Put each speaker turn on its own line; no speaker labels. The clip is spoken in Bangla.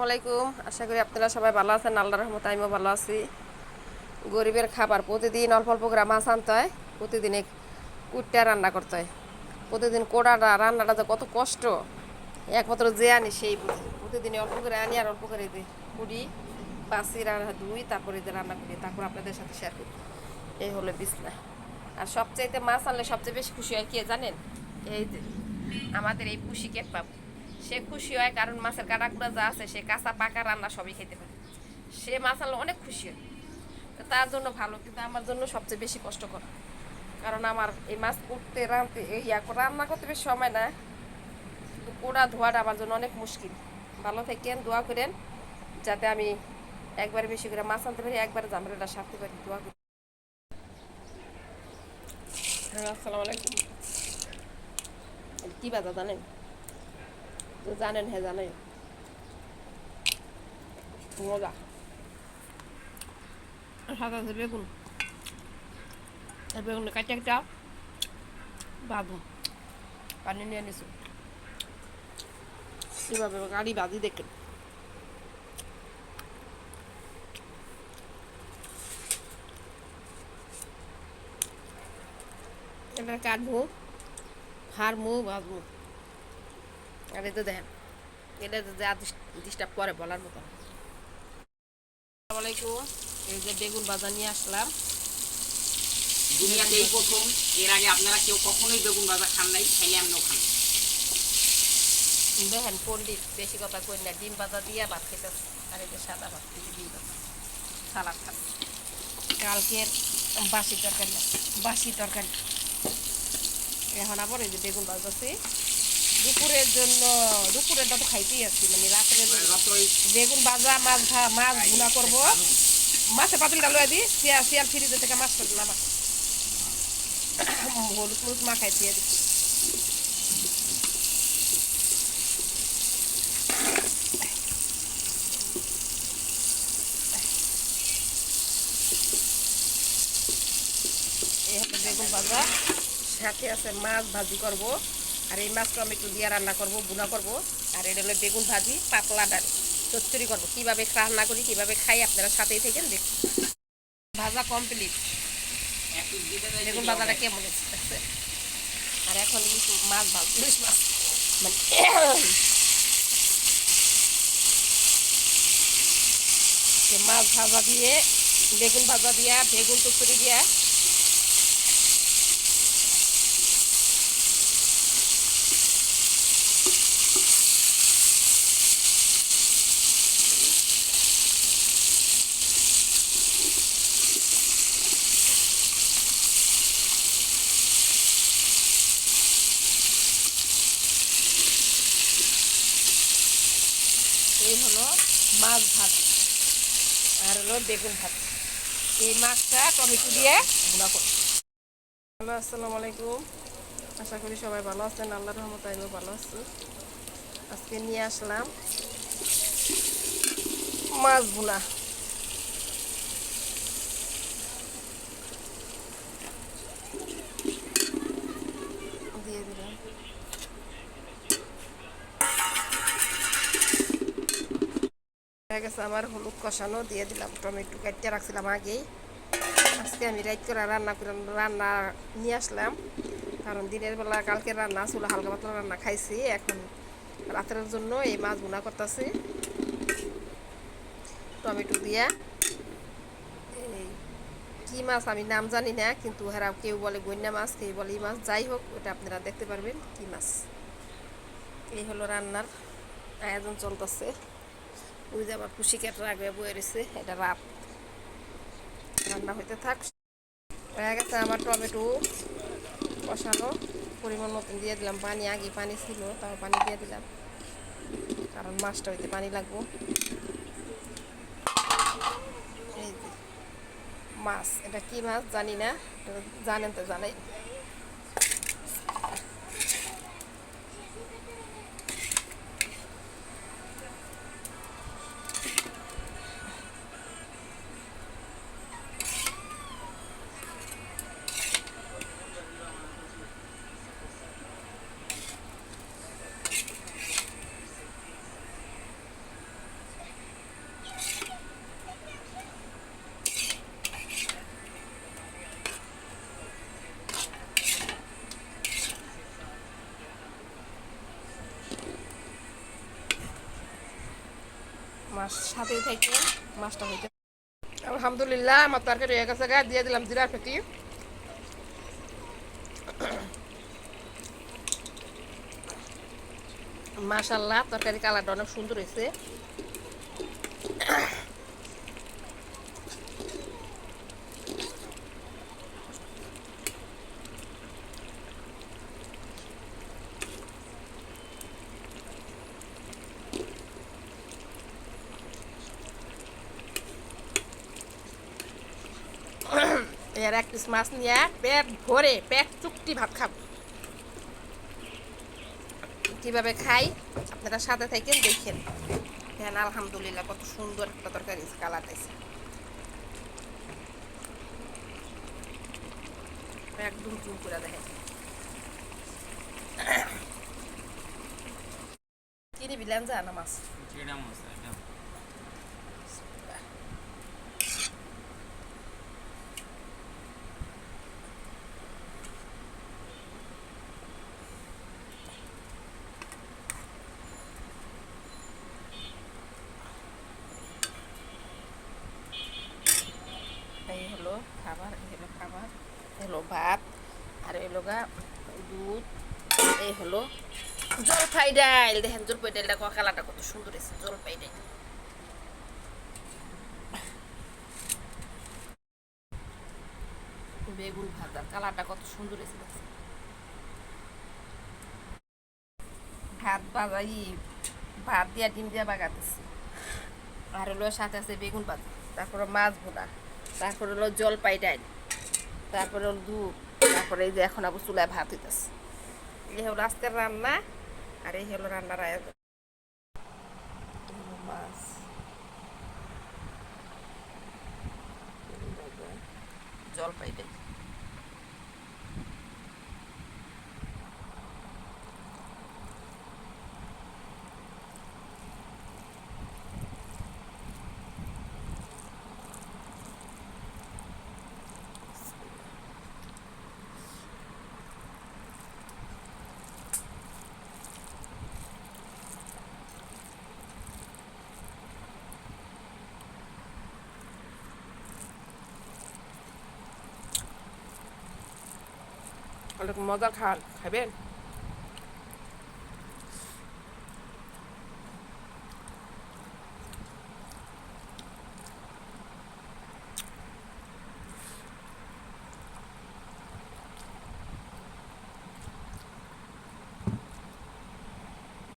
আলাইকুম। আশা করি আপনারা সবাই ভালো আছেন। আল্লাহর রহমতে আমিও ভালো আছি। গরিবের খাবার প্রতিদিন অল্প অল্প করে মাছ আনতে হয়, প্রতিদিন কুটটা রান্না করতে হয়। প্রতিদিন কোড়াটা রান্নাটা যে কত কষ্ট একমাত্র যে আনি সেই বুঝে। প্রতিদিন অল্প করে আনি আর অল্প করে দিই কুড়ি বাসি রান্না ধুই, তারপরে যে রান্না করি, তারপর আপনাদের সাথে শেয়ার করি। এই হলো বিছনা। আর সবচাইতে মাছ আনলে সবচেয়ে বেশি খুশি হয় কে জানেন? এই যে আমাদের এই পুষি কেট পাবো, সে খুশি হয় কারণ মাছের কাটাকুড়া যা আছে সে কাঁচা পাকা রান্না সবই খেতে পারে। সে মাছ আনলে অনেক খুশি হয়, তার জন্য ভালো। কিন্তু আমার জন্য সবচেয়ে বেশি কষ্টকর, কারণ আমার এই মাছ করতে রাঁধতে রান্না করতে বেশি সময় না, কিন্তু কোড়া ধোয়াটা আমার জন্য অনেক মুশকিল। ভালো থাকেন, দোয়া করেন যাতে আমি একবারে বেশি করে মাছ আনতে পারি, একবারে ঝামেলাটা সারতে পারি। দোয়া করি। হ্যাঁ, আসসালামু আলাইকুম। কী বাজা জানেন? জানেন? হ্যাঁ জানেন। মজা সাদা আছে বেগুন, আর বেগুন কাটে একটা বাদু পানি নিয়ে নিছো কীভাবে গাড়ি বাজি দেখেন। এটা কাটবো, হারমু, বাজবো। আর এই তো দেখেন, এটা যা ডিস্টার্ব করে বলার মতো। আসসালামু আলাইকুম। এই যে বেগুন ভাজা নিয়ে আসলাম।
দুনিয়াতে এই প্রথম, এর আগে আপনারা কেউ কখনোই বেগুন ভাজা খান নাই, খাইলে আমিও খান।
দেখেন পন্ডিত বেশি কথা কই না, ডিম ভাজা দিয়ে ভাত খেতেছে। আর এই যে সাদা ভাত, এই যে ডিম ভাজা, সালাদ খাচ্ছে। কালকের বাসি তরকারি, বাসি তরকারি। এখন আবার এই যে বেগুন ভাজতেছি দুপুরের জন্য। দুপুরেরটা তো খাইতেই আসছি, মানে রাতের জন্য বেগুন ভাজা, মাছ ভুনা করবো। মাছের পাতিলটা লয়ে দিই, শিয়াল ফ্রিজে থেকে মাছ পাতিল আমার হলুদ মলুদ মাখাই দিয়ে দিই। এই হচ্ছে বেগুন ভাজা, সাথে আছে মাছ ভাজি করব। আর এই মাছ টমেটো দিয়ে রান্না করব, ভুনা করব। আর এটা হলো বেগুন ভাজি, পাতলা ডাল চচ্চড়ি করবো। কীভাবে রান্না করি, কীভাবে খাই, আপনারা সাথেই থাকেন দেখ। ভাজা কমপ্লিট। বেগুন ভাজাটা কেমন হচ্ছে? আর এখন মাছ ভাজ, ইলিশ মাছ, মানে মাছ ভাজা দিয়ে, বেগুন ভাজা দিয়া, বেগুন চচ্চড়ি দিয়া। এই হলো মাছ ভাত, আর হলো বেগুন ভাত। এই মাছটা টমেটো দিয়ে ভুনা করব। হ্যালো, আসসালামু আলাইকুম। আশা করি সবাই ভালো আছেন। আল্লাহর রহমতে আমিও ভালো আছি। আজকে নিয়ে আসলাম মাছ ভুনা। দিয়ে দিলাম হয়ে গেছে আমার হলুদ কষানো, দিয়ে দিলাম টমেটো কাটিয়ে রাখছিলাম আগেই। আজকে আমি রাইত করে রান্না নিয়ে আসলাম, কারণ দিনের বেলা কালকে রান্না ছিল, হালকা পাতলা রান্না খাইছি। এখন রাতের জন্য এই মাছ ভুনা করতেছি টমেটো দিয়া। এই কী মাছ আমি নাম জানি না, কিন্তু হেরা কেউ বলে গইন্না মাছ, কেউ বলে এই মাছ। যাই হোক, ওটা আপনারা দেখতে পারবেন কী মাছ। এই হলো রান্নার আয়োজন চলতেছে। ওই যে আবার পুষি কেটে আগে বয়ে রয়েছে, এটা রাত রান্না হইতে থাক। হয়ে গেছে আমার টমেটো কষানো, পরিমাণ মতন দিয়ে দিলাম পানি। আগে পানি ছিল, তাও পানি দিয়ে দিলাম, কারণ মাছটা হইতে পানি লাগবো। এই যে মাছ, এটা কি মাছ জানি না, জানেন তো জানাই। মাছ সাথে থেকে মাছটা হইতে।
আলহামদুলিল্লাহ আমার তরকারি হয়ে গেছে গা, দিয়ে দিলাম জিরার পেটি। মাশাল্লাহ তরকারি কালারটা অনেক সুন্দর হয়েছে। এর এক পিস মাছ নিয়ে পেট ভরে পেট চুক্তি ভাত খাবো। কিভাবে খাই আপনারা সাথে থাকেন দেখেন। দেখেন আলহামদুলিল্লাহ কত সুন্দর একটা তরকারি কালার দিয়েছে, একদম চুন করে দেখেন। কিনে বিলেন যা না মাছ এই হলো খাবার, এই হলো খাবার, হলো ভাত, আর এই হলো গা দুধ, এই হলো জলপাই ডাল। দেখেন জলপাই ডালটা কালারটা কত সুন্দর হয়েছে, জলপাই ডাল। বেগুন ভাজা কালারটা কত সুন্দর হয়েছে দেখছেন। ভাত ভাজাই ভাত দিয়া ডিম দিয়া বাগাতেছি, আর হলো সাথে আছে বেগুন ভাজা, তারপরে মাছ ভোনা, তারপরে হলো জলপাই ডাল, তারপরে হলো দুধ, তারপরে এই যে এখন আবার চুলায় ভাত হইতেছে। এই হলো আজকের রান্না, আর এই হলো রান্নার আয়োজন। মাছ জলপাই ডাল। অনেক মজা খাবেন।